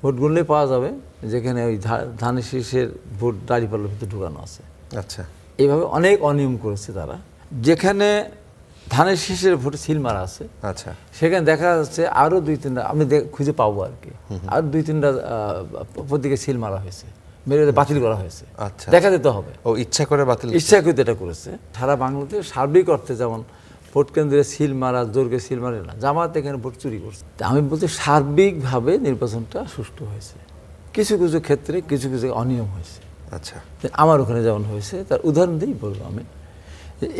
Vote গুনলেই পাওয়া যাবে যেখানে ওই ধানের শীষের ভোট দাঁড়িপাল্লার ভিতরে ঢুকানো আছে। আচ্ছা, এইভাবে অনেক অনিয়ম করেছে তারা। যেখানে ধানের শীষের ভোটে সিল মারা আছে, আচ্ছা, সেখানে দেখা যাচ্ছে আরও দুই তিনটা আমি খুঁজে পাবো আর কি, আর দুই তিনটা প্রতীকে সিল মারা হয়েছে, মেরে বাতিল করা হয়েছে। আচ্ছা, দেখা যেতে হবে ও ইচ্ছা করে বাতিল, ইচ্ছাকৃত এটা করেছে। সারা বাংলাদেশ সার্বিক অর্থে যেমন ভোট কেন্দ্রে সিল মারা, জোরকে সিল মারে না, জামাত এখানে ভোট চুরি করছে। আমি বলছি সার্বিকভাবে নির্বাচনটা সুষ্ঠু হয়েছে। কিছু কিছু ক্ষেত্রে কিছু কিছু অনিয়ম হয়েছে। আচ্ছা, আমার ওখানে যেমন হয়েছে তার উদাহরণ দিয়েই বলবো আমি।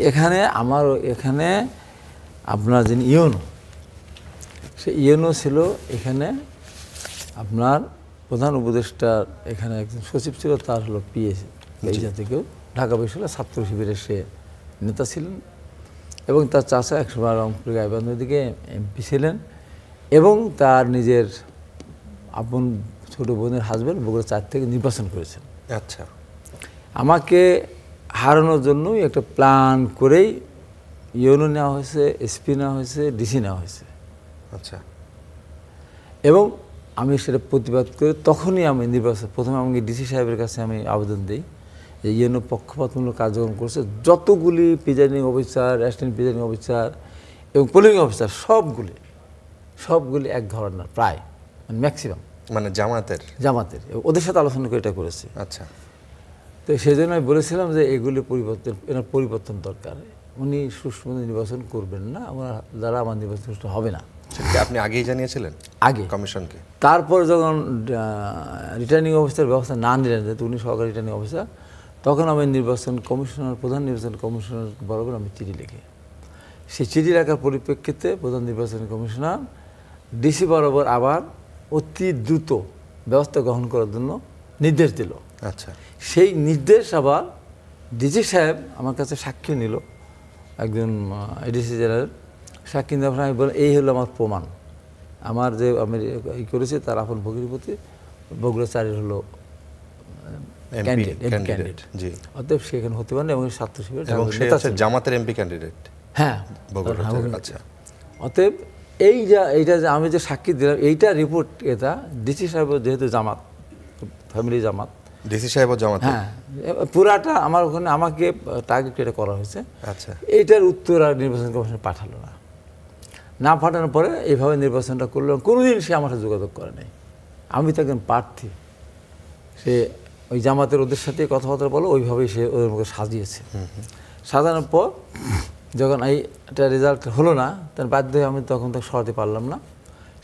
এখানে আমার এখানে আপনার যিনি ইউনো, সে ইউনো ছিল এখানে আপনার প্রধান উপদেষ্টার, এখানে একজন সচিব ছিল, তার হলো পিএসি এই জাতীয় ঢাকা বিশ্ববিদ্যালয় ছাত্র শিবিরের সে নেতা ছিলেন, এবং তার চাচা একসময় রংপুর গাইবান্ধা দিকে এমপি ছিলেন, এবং তার নিজের আপন ছোটো বোনের হাজব্যান্ড বগুড়া 4 থেকে নির্বাচন করেছেন। আচ্ছা, আমাকে হারানোর জন্যই একটা প্ল্যান করেই ইউনো নেওয়া হয়েছে, এসপি নেওয়া হয়েছে, ডিসি নেওয়া হয়েছে। আচ্ছা, এবং আমি সেটা প্রতিবাদ করে তখনই আমি নির্বাচন, প্রথমে আমাকে ডিসি সাহেবের কাছে আমি আবেদন দিই যে ইউনো পক্ষপাতমূলক কার্যক্রম করছে, যতগুলি presiding officer, assistant presiding officer এবং পোলিং অফিসার সবগুলি এক ধরনের, প্রায় মানে ম্যাক্সিমাম মানে জামাতের, ওদের সাথে আলোচনা করে এটা করেছে। আচ্ছা, তো সেই জন্য আমি বলেছিলাম যে এগুলি পরিবর্তন দরকার, উনি সুষ্ঠু নির্বাচন করবেন না, আমার দ্বারা আমার নির্বাচন সুষ্ঠু হবে না। সেটা আপনি আগেই জানিয়েছিলেন আগে কমিশনকে? তারপর যখন রিটার্নিং অফিসার ব্যবস্থা না নিলেন, যেহেতু উনি সহকারী রিটার্নিং অফিসার, তখন আমি প্রধান নির্বাচন কমিশনার বরাবর আমি চিঠি লিখি। সেই চিঠি লেখার পরিপ্রেক্ষিতে প্রধান নির্বাচন কমিশনার ডিসি বরাবর আবার অতি দ্রুত ব্যবস্থা গ্রহণ করার জন্য নির্দেশ দিল। আচ্ছা, সেই নির্দেশ আবার ডিজি সাহেব আমার কাছে সাক্ষী নিল, একজন এডিসি জেনারেল সাক্ষী নেওয়ার, আমি বললাম এই হলো আমার প্রমাণ, আমার যে আমি করেছি তার আপন ভগিনীপতি বগুড়া 4 হলো ক্যান্ডিডেট। জি, অতএব সেখানে হতে পারে, এবং ছাত্র শিবির এবং সে হচ্ছে জামাতের এমপি ক্যান্ডিডেট। হ্যাঁ, বগুড়া। আচ্ছা, অতএব এইটা যে আমি যে সাক্ষী দিলাম, এইটা রিপোর্ট, এটা ডিসি সাহেব যেহেতু জামাত, ফ্যামিলি জামাত, ডিসি সাহেব জামাত, হ্যাঁ, পুরাটা আমার ওখানে আমাকে টার্গেট এটা করা হয়েছে। আচ্ছা, এইটার উত্তর আর নির্বাচন কমিশন পাঠালো না পাঠানোর পরে এইভাবে নির্বাচনটা করলো। কোনোদিন সে আমার সাথে যোগাযোগ করে নাই। আমি তো একজন প্রার্থী, সে ওই জামাতের ওদের সাথে কথাবার্তা বলো, ওইভাবেই সে ওদের মুখে সাজিয়েছে। সাজানোর পর যখন এইটা রেজাল্ট হলো না, তার বাধ্য হয়ে আমি তখন তাকে সরাতে পারলাম না।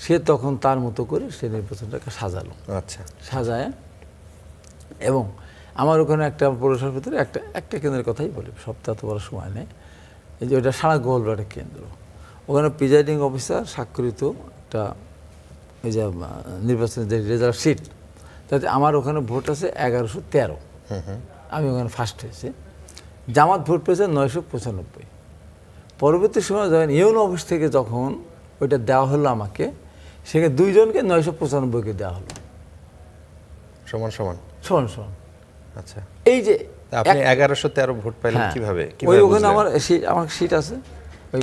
সে তখন তার মতো করে সে নির্বাচনটাকে সাজালো। আচ্ছা, সাজায়, এবং আমার ওখানে একটা পৌরসভার ভিতরে একটা কেন্দ্রের কথাই বলি, সপ্তাহ তো বড় সময় নেই, এই যে ওইটা সারা গোলবার একটা কেন্দ্র, ওখানে প্রিজাইডিং অফিসার স্বাক্ষরিত একটা এই যে নির্বাচনের যে রেজাল্ট শিট, তাতে আমার ওখানে ভোট আছে 1113, আমি ওখানে ফার্স্ট হয়েছি। জামাত ভোট পেয়েছে 995। পরবর্তী সময় যখন ইউনো অফিস থেকে যখন ওইটা দেওয়া হলো আমাকে, সেখানে 2 জনকে 995কে দেওয়া হলো, সমান সমান। আচ্ছা, এই যে আপনি 1113 ভোট পাইলেন কিভাবে? ওই ওখানে আমার সিট আছে, ওই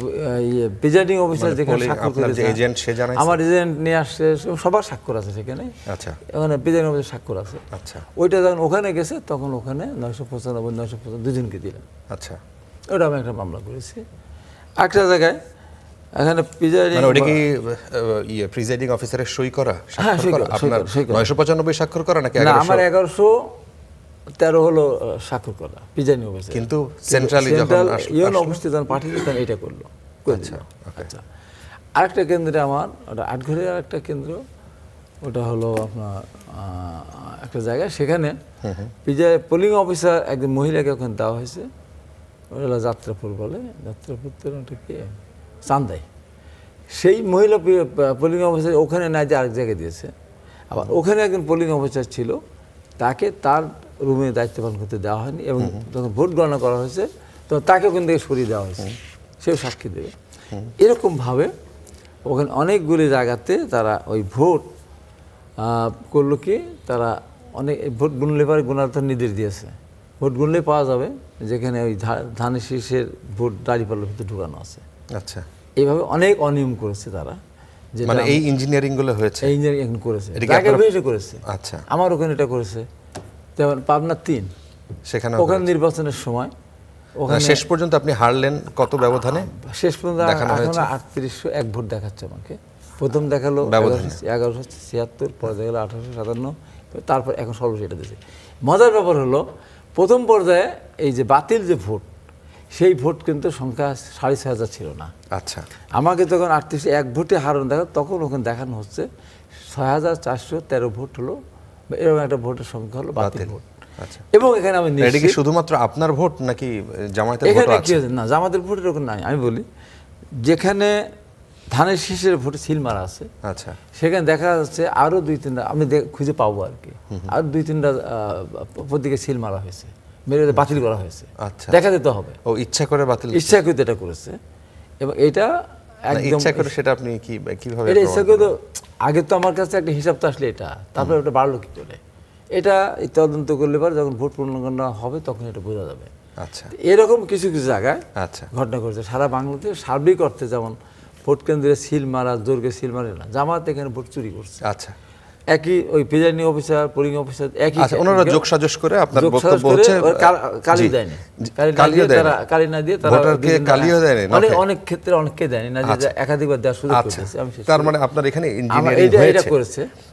প্রিজাইডিং অফিসার যেখানে স্বাক্ষর করেছে, এজেন্ট সে জানায়, আমার এজেন্ট নিয়ে আসছে, সবার স্বাক্ষর আছে সেখানে। আচ্ছা, ওখানে প্রিজাইডিং অফিসার স্বাক্ষর আছে। আচ্ছা, ওইটা যখন ওখানে গেছে তখন ওখানে 995 দুজনকে দিলেন। আচ্ছা, ওটা আমি একটা মামলা করেছি। একটা জায়গায় এখানে প্রিজাইডিং, মানে ওটা কি প্রিজাইডিং অফিসারের সই করা? হ্যাঁ, আপনার 995 স্বাক্ষর করা নাকি? না, আমার 1113 হলো স্বাক্ষর করা প্রিজাইডিং অফিসার, কিন্তু সেন্ট্রালি যখন ইউনো অফিসে যখন পাঠিয়ে তখন এটা করলো। আচ্ছা, আচ্ছা, আরেকটা কেন্দ্রে আমার, ওটা আটঘরের আরেকটা কেন্দ্র, ওটা হলো আপনার একটা জায়গায়, সেখানে পোলিং অফিসার একজন মহিলাকে ওখানে দেওয়া হয়েছে, ওটা হলো যাত্রাপুর বলে, যাত্রাপুর তো ওটা কি চান্দাই, সেই মহিলা পোলিং অফিসার ওখানে না যে আরেক জায়গায় দিয়েছে। আবার ওখানে একজন পোলিং অফিসার ছিল, তাকে তার রুমে দায়িত্ব পালন করতে দেওয়া হয়নি, এবং যখন ভোট গণনা করা হয়েছে তখন তাকে ওখান থেকে সরিয়ে দেওয়া হয়েছে, সেও সাক্ষী দেবে। এরকমভাবে ওখানে অনেকগুলি জায়গাতে তারা ওই ভোট করলো কি, তারা অনেক ভোট গুনলে পরে গুনার তো নির্দেশ দিয়েছে, ভোট গুনলেই পাওয়া যাবে যেখানে ওই ধানের শীষের ভোট দাঁড়িপাল্লার ভিতরে ঢুকানো আছে। আচ্ছা, এইভাবে অনেক অনিয়ম করেছে তারা। যেটা মানে এই ইঞ্জিনিয়ারিং গুলো হয়েছে এই ইঞ্জিনিয়ারিং করেছে, এটা কি জায়গা আপনারা- ভেসে করেছে। আচ্ছা, আমার ওখানে এটা করেছে, যেমন পাবনা 3 সেখানে ওখানে নির্বাচনের সময় ওখানে শেষ পর্যন্ত আপনি হারলেন কত ব্যবধানে? শেষ পর্যন্ত দেখানো এখন হয়েছে? 3801 ভোট দেখাচ্ছে আমাকে। প্রথম দেখালো ব্যবধানে। 1176, পরে দেখালো 1857, তারপর এখন সর্বশেষ এটা দিয়েছে। মজার ব্যাপার হলো প্রথম পর্যায়ে এই যে বাতিল যে ভোট, সেই ভোট কিন্তু সংখ্যা 6500 ছিল না। আচ্ছা, আমাকে যখন 3801 ভোটে হারানো দেখা, তখন ওখানে দেখানো হচ্ছে 6413 ভোট হলো, বা এরকম একটা ভোটের সংখ্যা হলো বাতিল ভোট। আচ্ছা। এবং এখানে আমি এটা কি নিশ্চিত শুধুমাত্র আপনার ভোট নাকি জামায়াতের ভোট এখানে কি আছে? হয়েছে না, জামাতের ভোটের ওখানে নাই। আমি বলি যেখানে ধানের শীষের ভোটে সিল মারা আছে, আচ্ছা, সেখানে দেখা যাচ্ছে আরো 2-3টা আমি খুঁজে পাবো আর কি, আর 2-3টা প্রতীকে সিল মারা হয়েছে, মেরে বাতিল করা হয়েছে। আচ্ছা। দেখা দিতে হবে, ও ইচ্ছা করে বাতিল, ইচ্ছাকৃত এটা করেছে। এবং এটা না, একদম ইচ্ছা করে সেটা আপনি কিভাবে এটা প্রমাণ ইচ্ছাকৃত। আগে তো আমার কাছে একটা হিসাব তো আসলে এটা, তারপরে ওটা বাড়লো কি করে, এটা এই তদন্ত করলে পরে যখন ভোট পুনর্গণনা হবে তখন এটা বোঝা যাবে। আচ্ছা, এরকম কিছু কিছু জায়গায় আচ্ছা, ঘটনা ঘটেছে সারা বাংলাদেশ সার্বিক অর্থে। যেমন ভোট কেন্দ্রে সিল মারা, জোরকে সিল মারে না, জামাত এখানে ভোট চুরি করছে। আচ্ছা, একই ওই প্রিজাইডিং অফিসার, পোলিং অফিসার একই, আচ্ছা, ওনারা যোগসাজশ করে আপনার যোগসাজশ বক্তব্য করে হচ্ছে ওরা কালি দেয়নি, কালিও দেয় না। কালি না দিয়ে তারা ভোটারকে বিভিন্ন- কালিও দেয়নি, অনেক নখে? অনেক ক্ষেত্রে অনেককে দেয়নি না, যে একাধিকবার দেওয়ার সুযোগ আচ্ছা, করেছে। আমি শেষ তার করি। মানে আপনার এখানে আমার ইঞ্জিনিয়ারিং এটা হয়েছে, করেছে